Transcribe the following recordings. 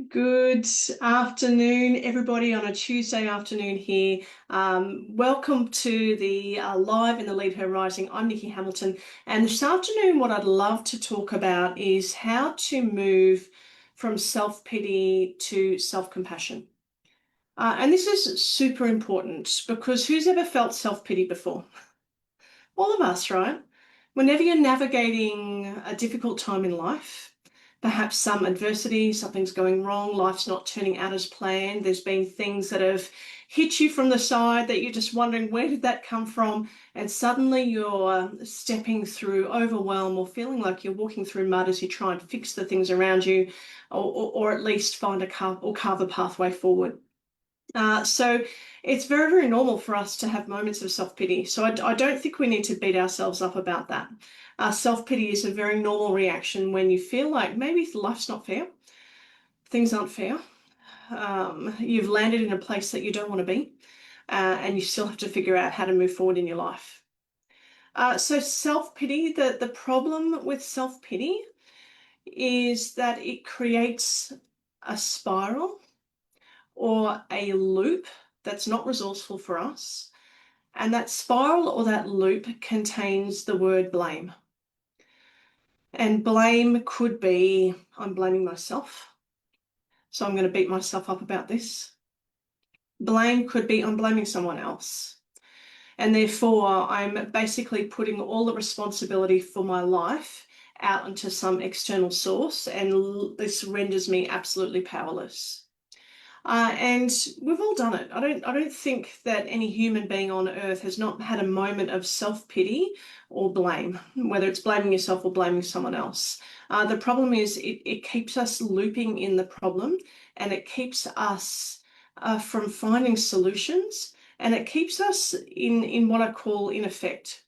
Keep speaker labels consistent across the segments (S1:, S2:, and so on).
S1: Good afternoon, everybody, on a Tuesday afternoon here. Welcome to the Live in the Lead Her Rising. I'm Nikki Hamilton, and this afternoon, what I'd love to talk about is how to move from self-pity to self-compassion. And this is super important because who's ever felt self-pity before? All of us, right? Whenever you're navigating a difficult time in life, perhaps some adversity, something's going wrong, life's not turning out as planned, there's been things that have hit you from the side that you're just wondering, where did that come from? And suddenly you're stepping through overwhelm or feeling like you're walking through mud as you try and fix the things around you, or at least find a carve a pathway forward. So it's very, very normal for us to have moments of self-pity. So I don't think we need to beat ourselves up about that. Self-pity is a very normal reaction when you feel like maybe life's not fair, things aren't fair. You've landed in a place that you don't want to be, and you still have to figure out how to move forward in your life. So self-pity, the problem with self-pity is that it creates a spiral or a loop that's not resourceful for us. And that spiral or that loop contains the word blame. And blame could be, I'm blaming myself, so I'm going to beat myself up about this. Blame could be, I'm blaming someone else. And therefore, I'm basically putting all the responsibility for my life out into some external source, and this renders me absolutely powerless. And we've all done it. I don't think that any human being on earth has not had a moment of self-pity or blame, whether it's blaming yourself or blaming someone else. The problem is it keeps us looping in the problem, and it keeps us from finding solutions, and it keeps us in what I call in effect.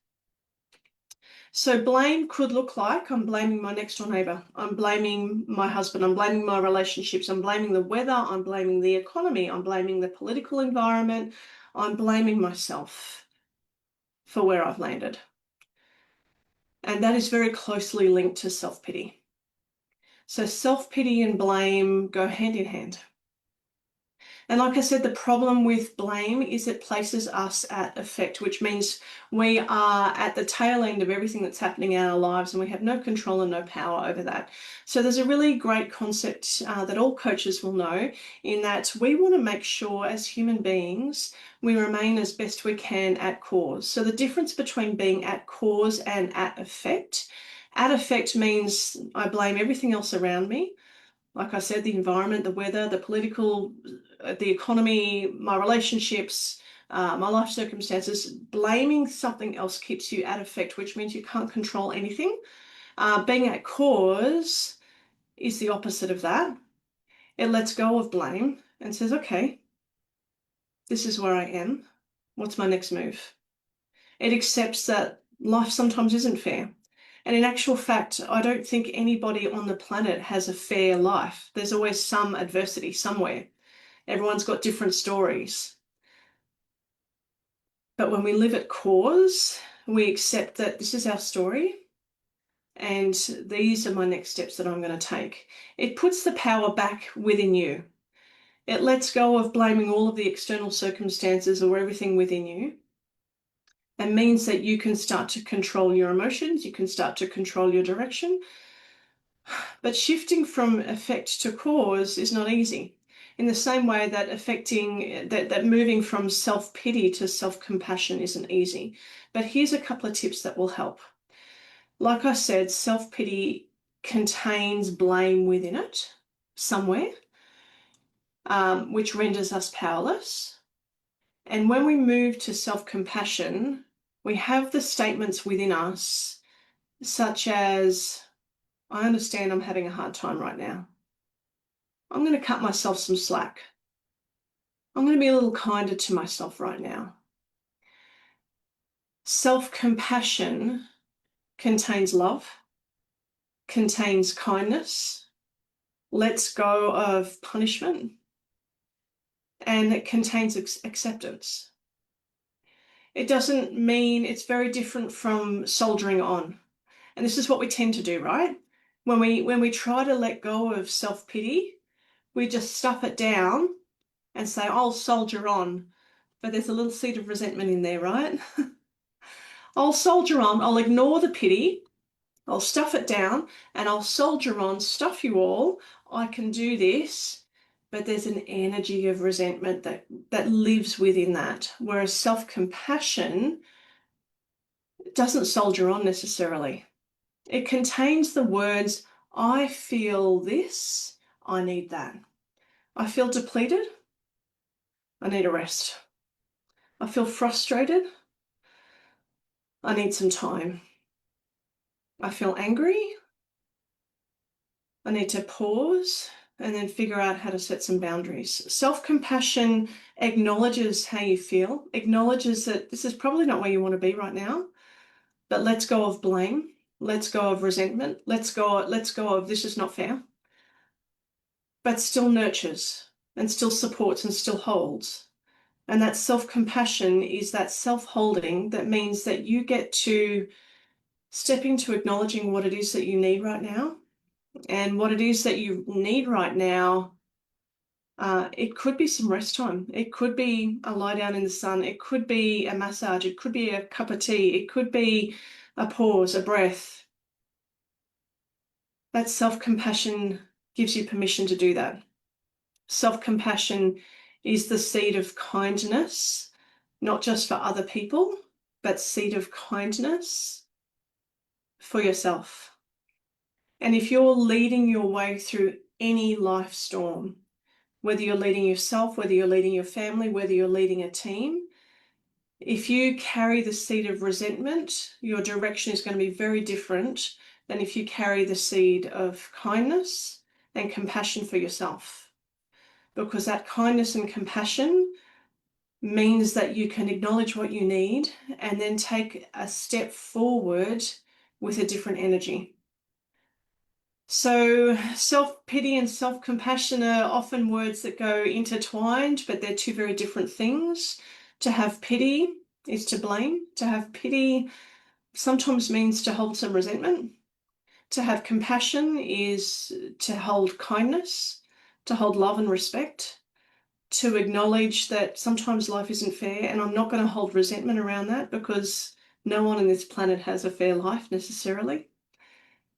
S1: So blame could look like I'm blaming my next door neighbor, I'm blaming my husband, I'm blaming my relationships, I'm blaming the weather, I'm blaming the economy, I'm blaming the political environment, I'm blaming myself for where I've landed. And that is very closely linked to self-pity. So self-pity and blame go hand in hand. And like I said, the problem with blame is it places us at effect, which means we are at the tail end of everything that's happening in our lives and we have no control and no power over that. So there's a really great concept that all coaches will know, in that we want to make sure as human beings we remain as best we can at cause. So the difference between being at cause and at effect means I blame everything else around me. Like I said, the environment, the weather, the political, the economy, my relationships, my life circumstances. Blaming something else keeps you at effect, which means you can't control anything. Being at cause is the opposite of that. It lets go of blame and says, okay, this is where I am. What's my next move? It accepts that life sometimes isn't fair. And in actual fact, I don't think anybody on the planet has a fair life. There's always some adversity somewhere. Everyone's got different stories. But when we live at cause, we accept that this is our story and these are my next steps that I'm going to take. It puts the power back within you. It lets go of blaming all of the external circumstances or everything within you, and means that you can start to control your emotions, you can start to control your direction. But shifting from effect to cause is not easy. In the same way that moving from self-pity to self-compassion isn't easy. But here's a couple of tips that will help. Like I said, self-pity contains blame within it somewhere, which renders us powerless. And when we move to self-compassion, we have the statements within us, such as, I understand I'm having a hard time right now. I'm going to cut myself some slack. I'm going to be a little kinder to myself right now. Self-compassion contains love, contains kindness, lets go of punishment, and it contains acceptance. It doesn't mean, it's very different from soldiering on. And this is what we tend to do, right? When we try to let go of self-pity, we just stuff it down and say, I'll soldier on. But there's a little seed of resentment in there, right? I'll soldier on, I'll ignore the pity, I'll stuff it down, and I'll soldier on, stuff you all. I can do this. But there's an energy of resentment that lives within that. Whereas self-compassion doesn't soldier on necessarily. It contains the words, I feel this, I need that. I feel depleted, I need a rest. I feel frustrated, I need some time. I feel angry, I need to pause and then figure out how to set some boundaries. Self-compassion acknowledges how you feel, acknowledges that this is probably not where you want to be right now, but let's go of blame, let's go of resentment, let's go of this is not fair, but still nurtures and still supports and still holds. And that self-compassion is that self-holding that means that you get to step into acknowledging what it is that you need right now. And what it is that you need right now, it could be some rest time. It could be a lie down in the sun. It could be a massage. It could be a cup of tea. It could be a pause, a breath. That self-compassion gives you permission to do that. Self-compassion is the seed of kindness, not just for other people, but seed of kindness for yourself. And if you're leading your way through any life storm, whether you're leading yourself, whether you're leading your family, whether you're leading a team, if you carry the seed of resentment, your direction is going to be very different than if you carry the seed of kindness and compassion for yourself. Because that kindness and compassion means that you can acknowledge what you need and then take a step forward with a different energy. So self-pity and self-compassion are often words that go intertwined, but they're two very different things. To have pity is to blame. To have pity sometimes means to hold some resentment. To have compassion is to hold kindness, to hold love and respect, to acknowledge that sometimes life isn't fair, and I'm not going to hold resentment around that because no one on this planet has a fair life necessarily.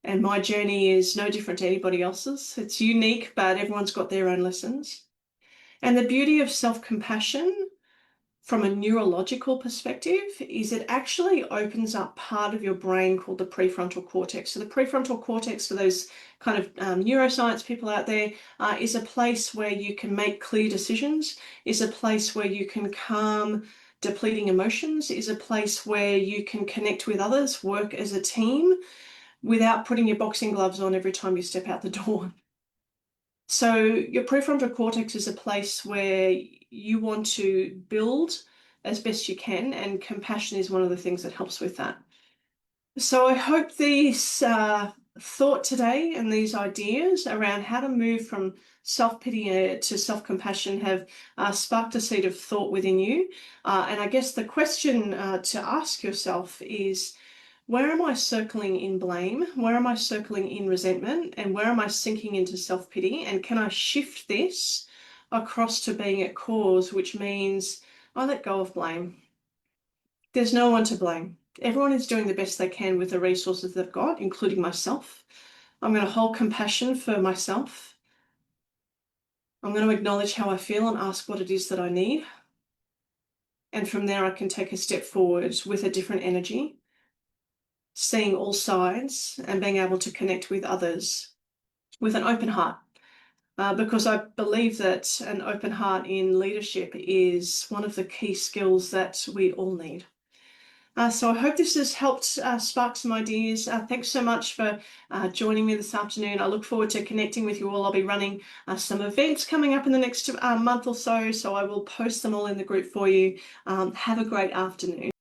S1: And my journey is no different to anybody else's. It's unique, but everyone's got their own lessons. And the beauty of self-compassion from a neurological perspective is it actually opens up part of your brain called the prefrontal cortex. So the prefrontal cortex, for those kind of neuroscience people out there, is a place where you can make clear decisions, is a place where you can calm depleting emotions, is a place where you can connect with others, work as a team, without putting your boxing gloves on every time you step out the door. So your prefrontal cortex is a place where you want to build as best you can, and compassion is one of the things that helps with that. So I hope these thought today and these ideas around how to move from self-pity to self-compassion have sparked a seed of thought within you. And I guess the question to ask yourself is, where am I circling in blame? Where am I circling in resentment? And where am I sinking into self-pity? And can I shift this across to being at cause, which means I let go of blame. There's no one to blame. Everyone is doing the best they can with the resources they've got, including myself. I'm going to hold compassion for myself. I'm going to acknowledge how I feel and ask what it is that I need. And from there, I can take a step forward with a different energy, seeing all sides and being able to connect with others with an open heart. Because I believe that an open heart in leadership is one of the key skills that we all need. So I hope this has helped spark some ideas. Thanks so much for joining me this afternoon. I look forward to connecting with you all. I'll be running some events coming up in the next month or so I will post them all in the group for you. Have a great afternoon.